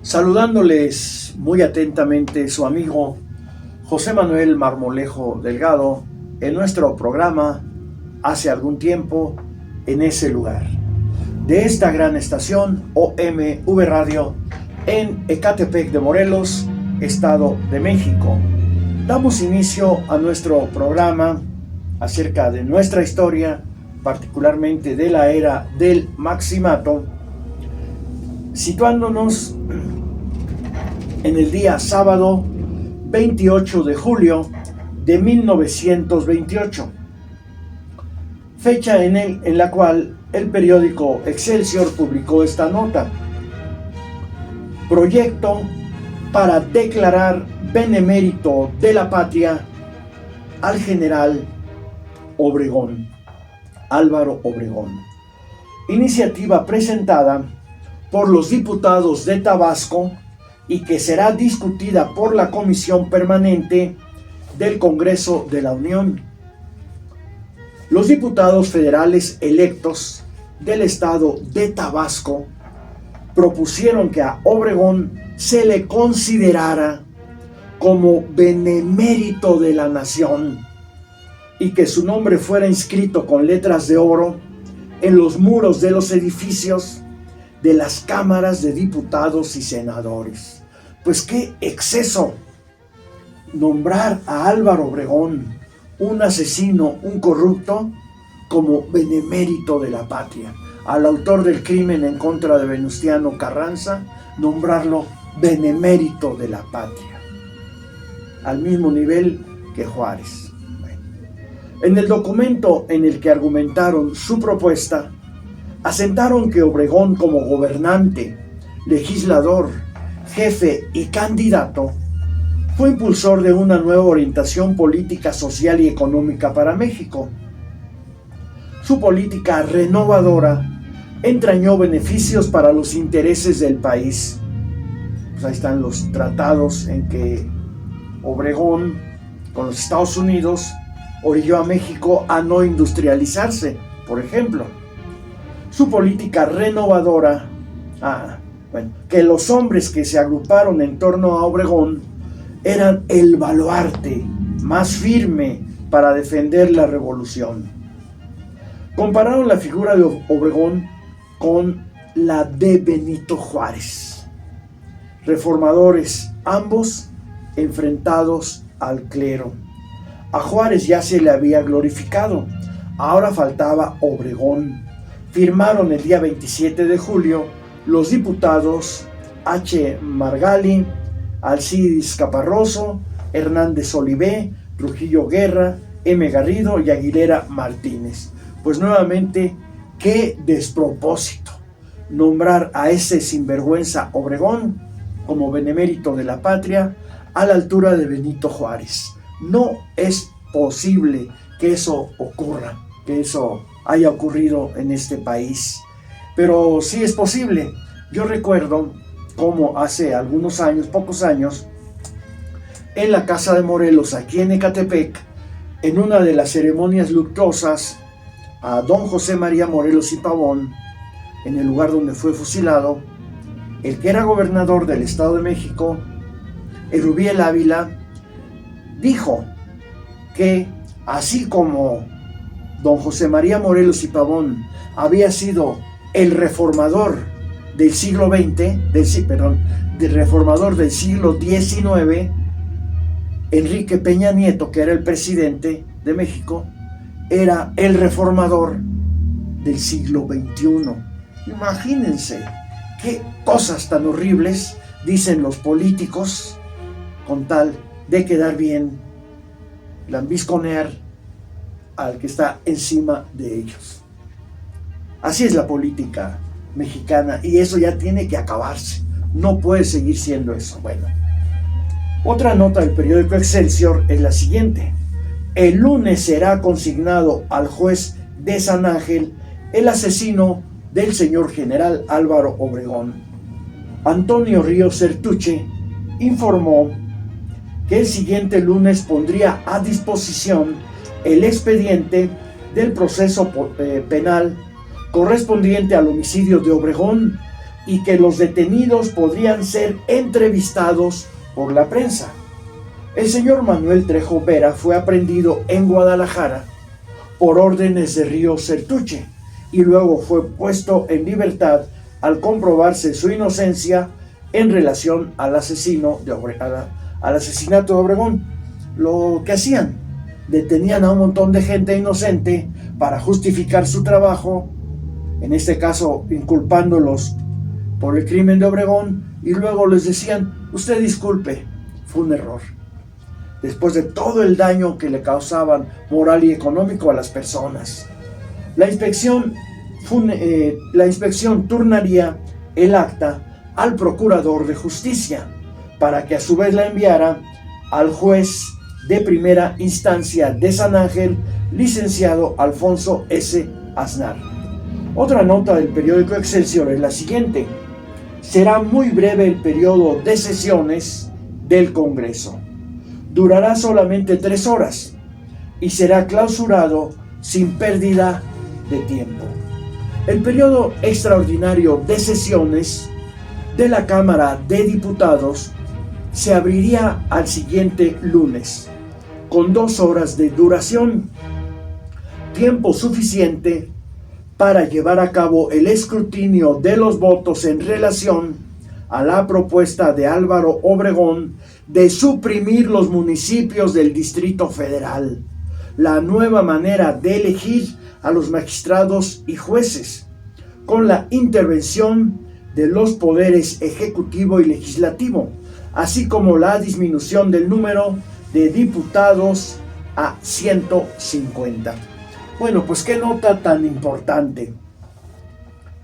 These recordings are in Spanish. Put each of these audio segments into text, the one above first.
Saludándoles muy atentamente su amigo José Manuel Marmolejo Delgado en nuestro programa hace algún tiempo en ese lugar de esta gran estación OMV Radio en Ecatepec de Morelos, Estado de México. Damos inicio a nuestro programa acerca de nuestra historia, particularmente de la era del Maximato, situándonos en el día sábado 28 de julio de 1928, fecha en la cual el periódico Excelsior publicó esta nota: proyecto para declarar benemérito de la patria al general Obregón, Álvaro Obregón. Iniciativa presentada por los diputados de Tabasco y que será discutida por la Comisión Permanente del Congreso de la Unión. Los diputados federales electos del estado de Tabasco propusieron que a Obregón se le considerara como benemérito de la nación y que su nombre fuera inscrito con letras de oro en los muros de los edificios de las cámaras de diputados y senadores. Pues qué exceso nombrar a Álvaro Obregón, un asesino, un corrupto, como benemérito de la patria. Al autor del crimen en contra de Venustiano Carranza, nombrarlo benemérito de la patria, al mismo nivel que Juárez. Bueno, en el documento en el que argumentaron su propuesta, asentaron que Obregón, como gobernante, legislador, jefe y candidato, fue impulsor de una nueva orientación política, social y económica para México. Su política renovadora entrañó beneficios para los intereses del país. Pues ahí están los tratados en que Obregón, con los Estados Unidos, orilló a México a no industrializarse, por ejemplo. Su política renovadora, que los hombres que se agruparon en torno a Obregón eran el baluarte más firme para defender la revolución. Compararon la figura de Obregón con la de Benito Juárez, reformadores ambos enfrentados al clero. A Juárez ya se le había glorificado, ahora faltaba Obregón. Firmaron el día 27 de julio los diputados H. Margali, Alcides Caparroso, Hernández Olivé, Trujillo Guerra, M. Garrido y Aguilera Martínez. Pues nuevamente, qué despropósito nombrar a ese sinvergüenza Obregón como benemérito de la patria a la altura de Benito Juárez. No es posible que eso ocurra, que eso haya ocurrido en este país, pero sí es posible. Yo recuerdo cómo hace algunos años, pocos años, en la Casa de Morelos, aquí en Ecatepec, en una de las ceremonias luctuosas a don José María Morelos y Pavón, en el lugar donde fue fusilado, el que era gobernador del Estado de México, Erubiel Ávila, dijo que así como don José María Morelos y Pavón había sido el reformador del siglo XX, del reformador del siglo XIX, Enrique Peña Nieto, que era el presidente de México, era el reformador del siglo XXI. Imagínense qué cosas tan horribles dicen los políticos con tal de quedar bien, lambisconear al que está encima de ellos. Así es la política mexicana y eso ya tiene que acabarse. No puede seguir siendo eso. Bueno, otra nota del periódico Excelsior es la siguiente: el lunes será consignado al juez de San Ángel el asesino del señor general Álvaro Obregón. Antonio Ríos Certuche informó que el siguiente lunes pondría a disposición el expediente del proceso penal correspondiente al homicidio de Obregón, y que los detenidos podrían ser entrevistados por la prensa. El señor Manuel Trejo Vera fue aprehendido en Guadalajara por órdenes de Río Sertuche y luego fue puesto en libertad al comprobarse su inocencia en relación al asesinato de Obregón. Lo que hacían, detenían a un montón de gente inocente para justificar su trabajo, en este caso inculpándolos por el crimen de Obregón, y luego les decían: usted disculpe, fue un error. Después de todo el daño que le causaban moral y económico a las personas. La inspección turnaría el acta al procurador de justicia para que a su vez la enviara al juez de primera instancia de San Ángel, licenciado Alfonso S. Aznar. Otra nota del periódico Excelsior es la siguiente: será muy breve el periodo de sesiones del Congreso. Durará solamente 3 horas y será clausurado sin pérdida de tiempo. El periodo extraordinario de sesiones de la Cámara de Diputados se abriría al siguiente lunes, con 2 horas de duración, tiempo suficiente para llevar a cabo el escrutinio de los votos en relación a la propuesta de Álvaro Obregón de suprimir los municipios del Distrito Federal, la nueva manera de elegir a los magistrados y jueces, con la intervención de los poderes ejecutivo y legislativo, así como la disminución del número de diputados a 150. Bueno, pues qué nota tan importante.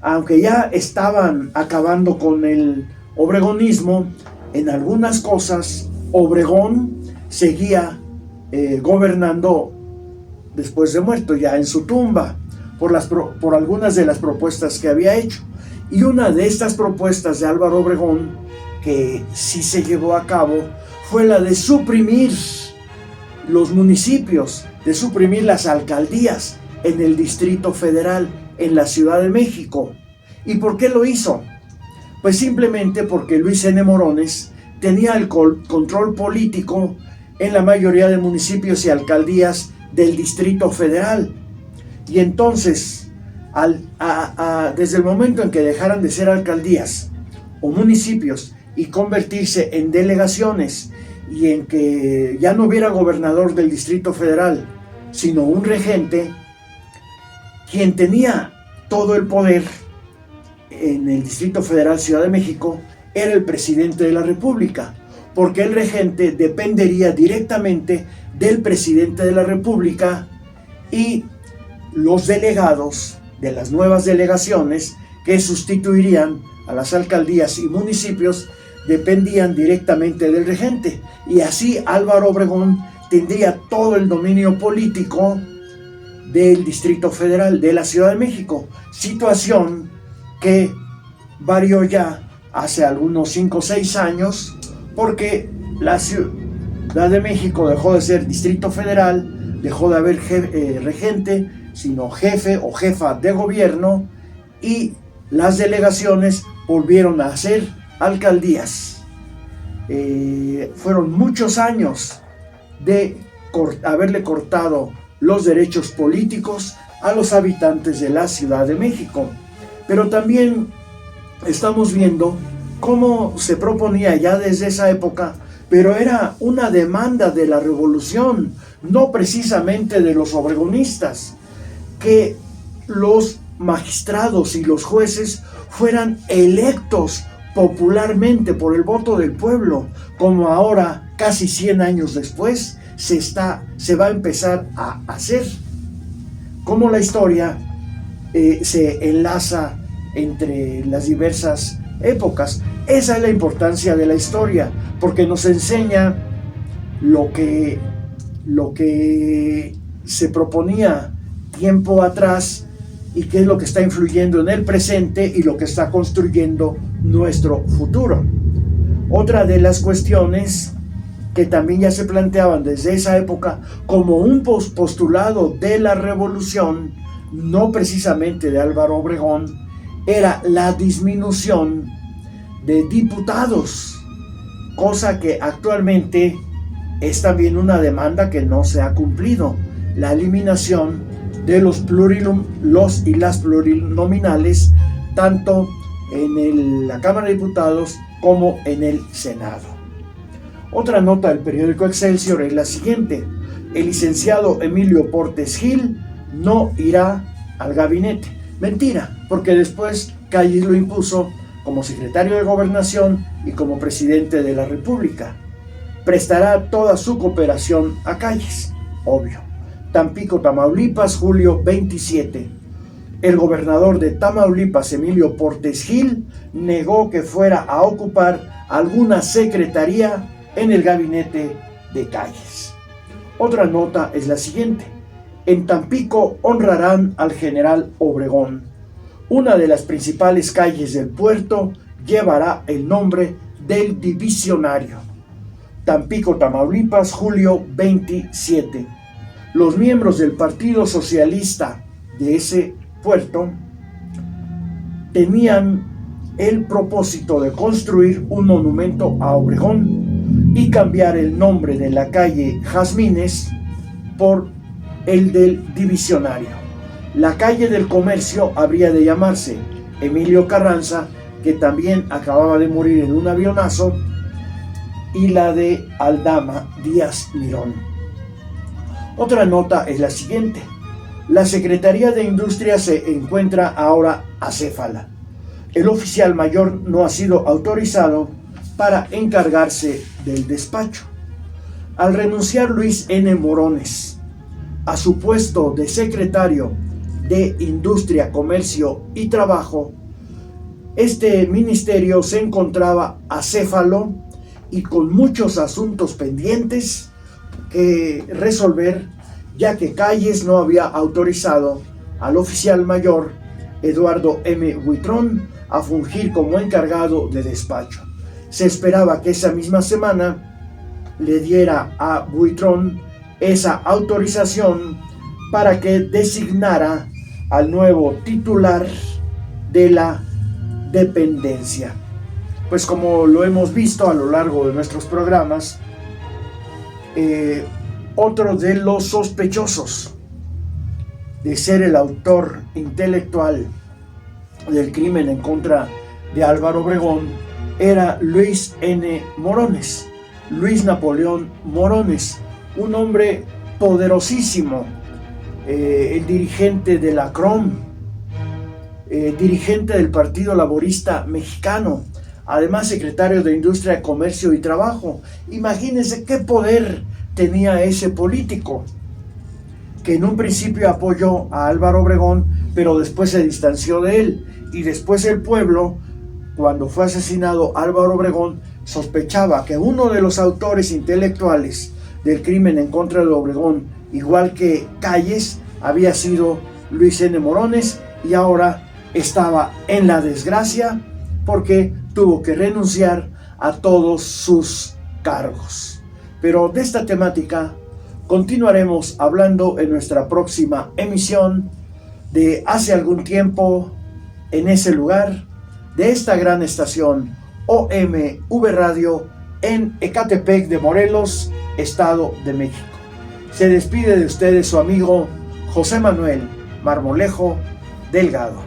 Aunque ya estaban acabando con el obregonismo, en algunas cosas Obregón seguía gobernando después de muerto, ya en su tumba, por algunas de las propuestas que había hecho. Y una de estas propuestas de Álvaro Obregón, que sí se llevó a cabo, fue la de suprimir los municipios, de suprimir las alcaldías en el Distrito Federal, en la Ciudad de México. ¿Y por qué lo hizo? Pues simplemente porque Luis N. Morones tenía el control político en la mayoría de municipios y alcaldías del Distrito Federal. Y entonces, desde el momento en que dejaran de ser alcaldías o municipios y convertirse en delegaciones, y en que ya no hubiera gobernador del Distrito Federal, sino un regente, quien tenía todo el poder en el Distrito Federal, Ciudad de México, era el presidente de la República, porque el regente dependería directamente del presidente de la República, y los delegados de las nuevas delegaciones que sustituirían a las alcaldías y municipios dependían directamente del regente, y así Álvaro Obregón tendría todo el dominio político del Distrito Federal, de la Ciudad de México, situación que varió ya hace algunos 5 o 6 años, porque la Ciudad de México dejó de ser Distrito Federal, dejó de haber regente, sino jefe o jefa de gobierno, y las delegaciones volvieron a ser alcaldías. Fueron muchos años de haberle cortado los derechos políticos a los habitantes de la Ciudad de México. Pero también estamos viendo cómo se proponía ya desde esa época, pero era una demanda de la revolución, no precisamente de los obregonistas, que los magistrados y los jueces fueran electos popularmente por el voto del pueblo, como ahora, casi 100 años después, se va a empezar a hacer. Como la historia se enlaza entre las diversas épocas. Esa es la importancia de la historia, porque nos enseña lo que se proponía tiempo atrás, y qué es lo que está influyendo en el presente y lo que está construyendo nuestro futuro. Otra de las cuestiones que también ya se planteaban desde esa época como un postulado de la revolución, no precisamente de Álvaro Obregón, era la disminución de diputados, cosa que actualmente es también una demanda que no se ha cumplido, la eliminación de los y las plurinominales, tanto en la Cámara de Diputados como en el Senado. Otra nota del periódico Excelsior es la siguiente: el licenciado Emilio Portes Gil no irá al gabinete. Mentira, porque después Calles lo impuso como secretario de Gobernación y como presidente de la República. Prestará toda su cooperación a Calles, obvio. Tampico, Tamaulipas, julio 27. El gobernador de Tamaulipas, Emilio Portes Gil, negó que fuera a ocupar alguna secretaría en el gabinete de Calles. Otra nota es la siguiente: en Tampico honrarán al general Obregón. Una de las principales calles del puerto llevará el nombre del divisionario. Tampico, Tamaulipas, julio 27. Los miembros del Partido Socialista de ese puerto tenían el propósito de construir un monumento a Obregón y cambiar el nombre de la calle Jazmines por el del divisionario. La calle del Comercio habría de llamarse Emilio Carranza, que también acababa de morir en un avionazo, y la de Aldama Díaz Mirón. Otra nota es la siguiente: la Secretaría de Industria se encuentra ahora acéfala. El oficial mayor no ha sido autorizado para encargarse del despacho. Al renunciar Luis N. Morones a su puesto de secretario de Industria, Comercio y Trabajo, este ministerio se encontraba acéfalo y con muchos asuntos pendientes que resolver, ya que Calles no había autorizado al oficial mayor Eduardo M. Buitrón a fungir como encargado de despacho. Se esperaba que esa misma semana le diera a Buitrón esa autorización para que designara al nuevo titular de la dependencia. Pues como lo hemos visto a lo largo de nuestros programas, otro de los sospechosos de ser el autor intelectual del crimen en contra de Álvaro Obregón era Luis N. Morones, Luis Napoleón Morones, un hombre poderosísimo, el dirigente de la CROM, dirigente del Partido Laborista Mexicano, además secretario de Industria, Comercio y Trabajo. Imagínense qué poder tenía ese político, que en un principio apoyó a Álvaro Obregón, pero después se distanció de él, y después el pueblo, cuando fue asesinado Álvaro Obregón, sospechaba que uno de los autores intelectuales del crimen en contra de Obregón, igual que Calles, había sido Luis N. Morones, y ahora estaba en la desgracia porque tuvo que renunciar a todos sus cargos. Pero de esta temática continuaremos hablando en nuestra próxima emisión de Hace algún tiempo en ese lugar, de esta gran estación OMV Radio en Ecatepec de Morelos, Estado de México. Se despide de ustedes su amigo José Manuel Marmolejo Delgado.